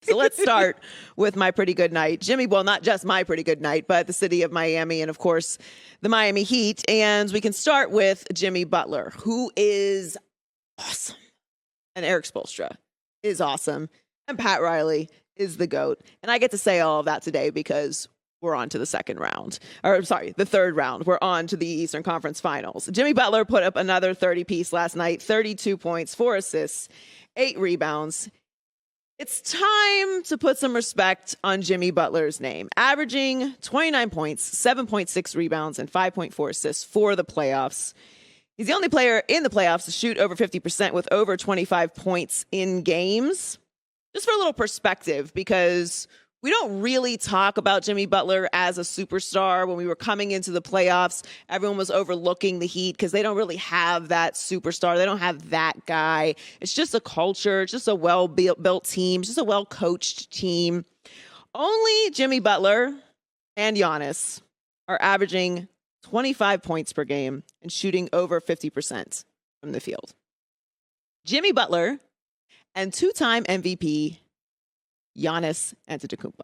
So let's start with my pretty good night. Jimmy, well, not just my pretty good night, but the city of Miami and, of course, the Miami Heat. And we can start with Jimmy Butler, who is awesome. And Eric Spoelstra is awesome. And Pat Riley is the GOAT. And I get to say all of that today because we're on to the the third round. We're on to the Eastern Conference Finals. Jimmy Butler put up another 30-piece last night, 32 points, 4 assists, 8 rebounds. It's time to put some respect on Jimmy Butler's name, averaging 29 points, 7.6 rebounds, and 5.4 assists for the playoffs. He's the only player in the playoffs to shoot over 50% with over 25 points in games. Just for a little perspective, because we don't really talk about Jimmy Butler as a superstar. When we were coming into the playoffs, everyone was overlooking the Heat because they don't really have that superstar. They don't have that guy. It's just a culture. It's just a well-built team. It's just a well-coached team. Only Jimmy Butler and Giannis are averaging 25 points per game and shooting over 50% from the field. Jimmy Butler and two-time MVP Giannis Antetokounmpo.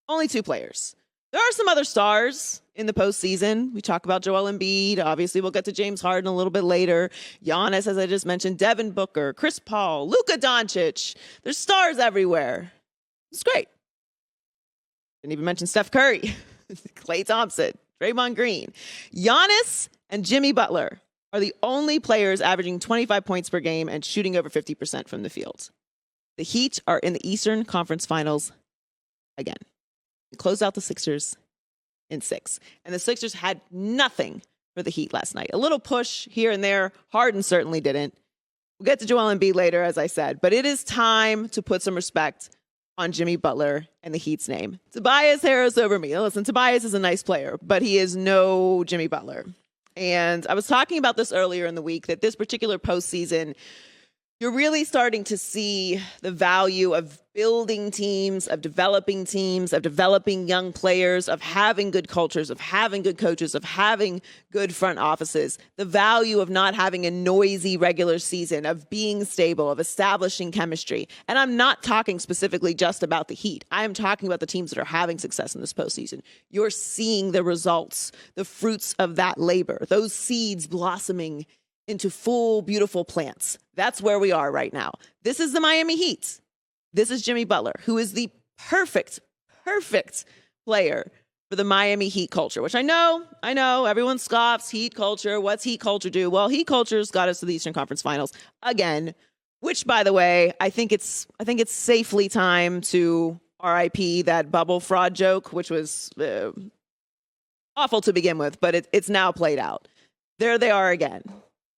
Only 2 players. There are some other stars in the postseason. We talk about Joel Embiid. Obviously, we'll get to James Harden a little bit later. Giannis, as I just mentioned, Devin Booker, Chris Paul, Luka Doncic. There's stars everywhere. It's great. Didn't even mention Steph Curry, Klay Thompson, Draymond Green. Giannis and Jimmy Butler are the only players averaging 25 points per game and shooting over 50% from the field. The Heat are in the Eastern Conference Finals again. We closed out the Sixers in 6. And the Sixers had nothing for the Heat last night. A little push here and there. Harden certainly didn't. We'll get to Joel Embiid later, as I said. But it is time to put some respect on Jimmy Butler and the Heat's name. Tobias Harris over me. Listen, Tobias is a nice player, but he is no Jimmy Butler. And I was talking about this earlier in the week, that this particular postseason, you're really starting to see the value of building teams, of developing young players, of having good cultures, of having good coaches, of having good front offices, the value of not having a noisy regular season, of being stable, of establishing chemistry. And I'm not talking specifically just about the Heat. I am talking about the teams that are having success in this postseason. You're seeing the results, the fruits of that labor, those seeds blossoming into full, beautiful plants. That's where we are right now. This is the Miami Heat. This is Jimmy Butler, who is the perfect player for the Miami Heat culture, which I know, everyone scoffs Heat culture. What's Heat culture do? Well, Heat culture's got us to the Eastern Conference Finals again, which, by the way, I think it's safely time to RIP that bubble fraud joke, which was awful to begin with, but it's now played out. There they are again,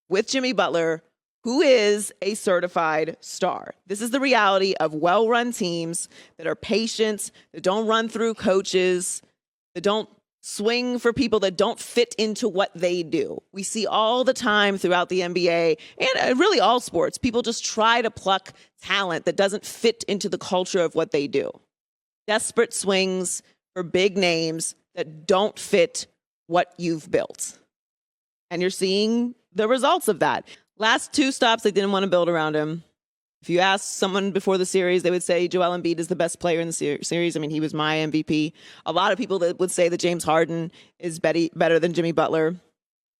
with Jimmy Butler, who is a certified star. This is the reality of well-run teams that are patient, that don't run through coaches, that don't swing for people that don't fit into what they do. We see all the time throughout the NBA and really all sports, people just try to pluck talent that doesn't fit into the culture of what they do. Desperate swings for big names that don't fit what you've built. And you're seeing the results of that. Last 2 stops, they didn't want to build around him. If you ask someone before the series, they would say Joel Embiid is the best player in the series. I mean, he was my MVP. A lot of people that would say that James Harden is better than Jimmy Butler.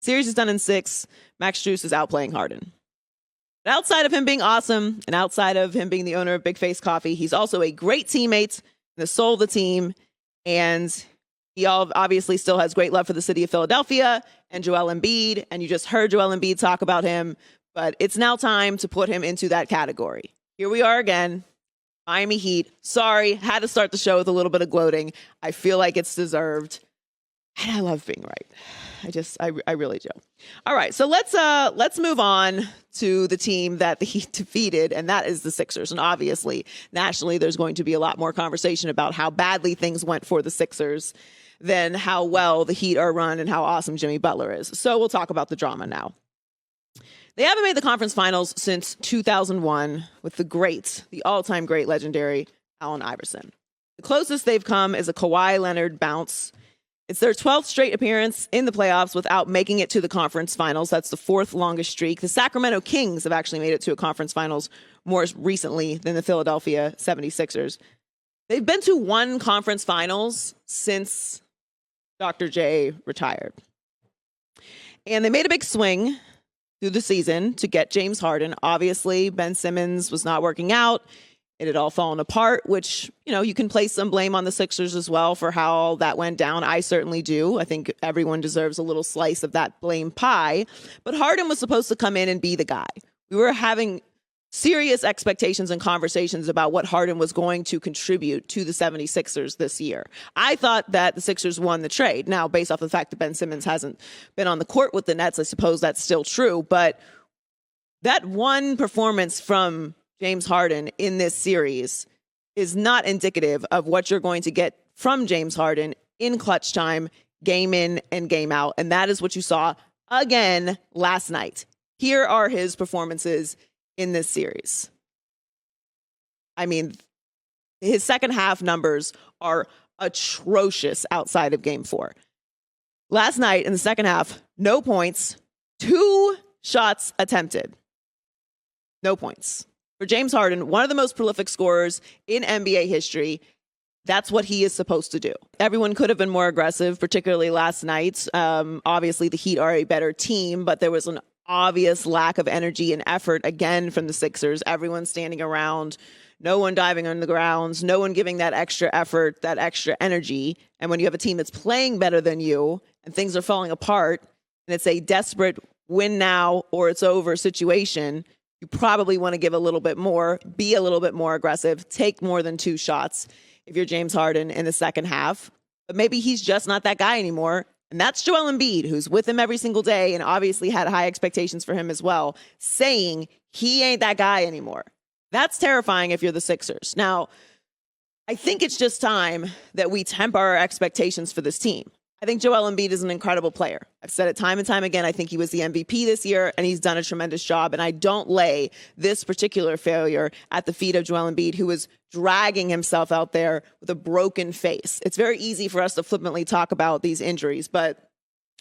Series is done in 6. Max Strus is outplaying Harden. But outside of him being awesome and outside of him being the owner of Big Face Coffee, he's also a great teammate, the soul of the team, and he obviously still has great love for the city of Philadelphia and Joel Embiid, and you just heard Joel Embiid talk about him, but it's now time to put him into that category. Here we are again, Miami Heat. Sorry, had to start the show with a little bit of gloating. I feel like it's deserved, and I love being right. I really do. All right, so let's move on to the team that the Heat defeated, and that is the Sixers. And obviously, nationally, there's going to be a lot more conversation about how badly things went for the Sixers than how well the Heat are run and how awesome Jimmy Butler is. So we'll talk about the drama now. They haven't made the conference finals since 2001 with the all-time great, legendary Allen Iverson. The closest they've come is a Kawhi Leonard bounce. It's their 12th straight appearance in the playoffs without making it to the conference finals. That's the 4th longest streak. The Sacramento Kings have actually made it to a conference finals more recently than the Philadelphia 76ers. They've been to one conference finals since Dr. J retired. And they made a big swing through the season to get James Harden. Obviously, Ben Simmons was not working out. It had all fallen apart, which, you can place some blame on the Sixers as well for how that went down. I certainly do. I think everyone deserves a little slice of that blame pie. But Harden was supposed to come in and be the guy. We were having serious expectations and conversations about what Harden was going to contribute to the 76ers this year. I thought that the Sixers won the trade. Now, based off the fact that Ben Simmons hasn't been on the court with the Nets, I suppose that's still true. But that one performance from James Harden in this series is not indicative of what you're going to get from James Harden in clutch time, game in and game out. And that is what you saw again last night. Here are his performances in this series. I mean, his second half numbers are atrocious outside of game 4. Last night in the second half, no points, 2 shots attempted. No points. For James Harden, one of the most prolific scorers in NBA history, that's what he is supposed to do. Everyone could have been more aggressive, particularly last night. Obviously, the Heat are a better team, but there was an obvious lack of energy and effort again from the Sixers. Everyone standing around, no one diving on the grounds, no one giving that extra effort, that extra energy. And when you have a team that's playing better than you and things are falling apart and it's a desperate win now or it's over situation, you probably want to give a little bit more, be a little bit more aggressive, take more than 2 shots if you're James Harden in the second half. But maybe he's just not that guy anymore. And that's Joel Embiid, who's with him every single day and obviously had high expectations for him as well, saying he ain't that guy anymore. That's terrifying if you're the Sixers. Now, I think it's just time that we temper our expectations for this team. I think Joel Embiid is an incredible player. I've said it time and time again. I think he was the MVP this year, and he's done a tremendous job. And I don't lay this particular failure at the feet of Joel Embiid, who is dragging himself out there with a broken face. It's very easy for us to flippantly talk about these injuries, but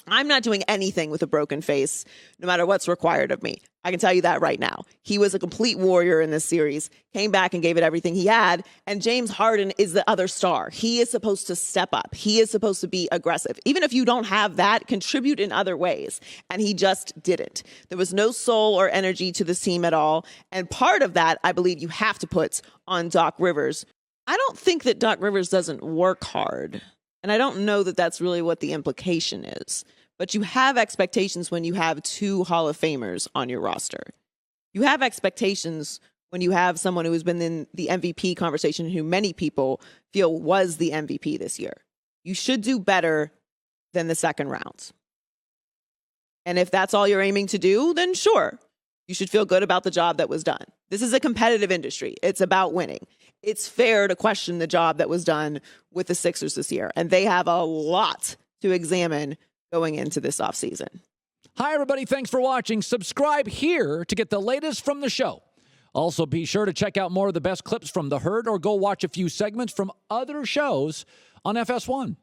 I'm not doing anything with a broken face, no matter what's required of me. I can tell you that right now. He was a complete warrior in this series, came back and gave it everything he had. And James Harden is the other star. He is supposed to step up. He is supposed to be aggressive. Even if you don't have that, contribute in other ways. And he just didn't. There was no soul or energy to this team at all. And part of that, I believe you have to put on Doc Rivers. I don't think that Doc Rivers doesn't work hard. And I don't know that that's really what the implication is. But you have expectations when you have 2 Hall of Famers on your roster. You have expectations when you have someone who has been in the MVP conversation, who many people feel was the MVP this year. You should do better than the second round. And if that's all you're aiming to do, then sure, you should feel good about the job that was done. This is a competitive industry. It's about winning. It's fair to question the job that was done with the Sixers this year. And they have a lot to examine going into this offseason. Hi, everybody. Thanks for watching. Subscribe here to get the latest from the show. Also, be sure to check out more of the best clips from The Herd or go watch a few segments from other shows on FS1.